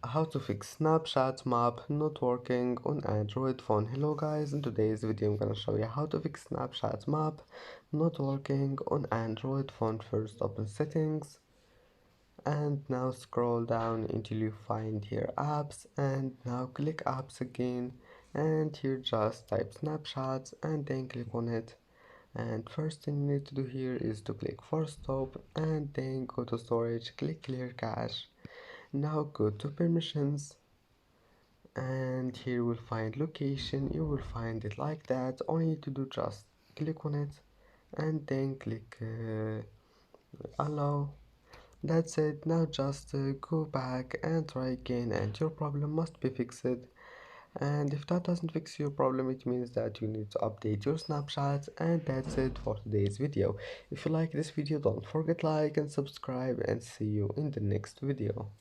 How to fix Snapchat map not working on Android phone. Hello guys, in today's video I'm gonna show you how to fix Snapchat map not working on Android phone. First open settings and now scroll down until you find here apps, and now click apps again, and here just type Snapchat and then click on it. And first thing you need to do here is to click force stop and then go to storage, click clear cache. Now go to permissions, and here you will find location. You will find it like that. All you need to do just click on it and then click allow. That's it. Now just go back and try again, and your problem must be fixed. And if that doesn't fix your problem, it means that you need to update your Snapchat. And that's it for today's video. If you like this video, don't forget like and subscribe, and see you in the next video.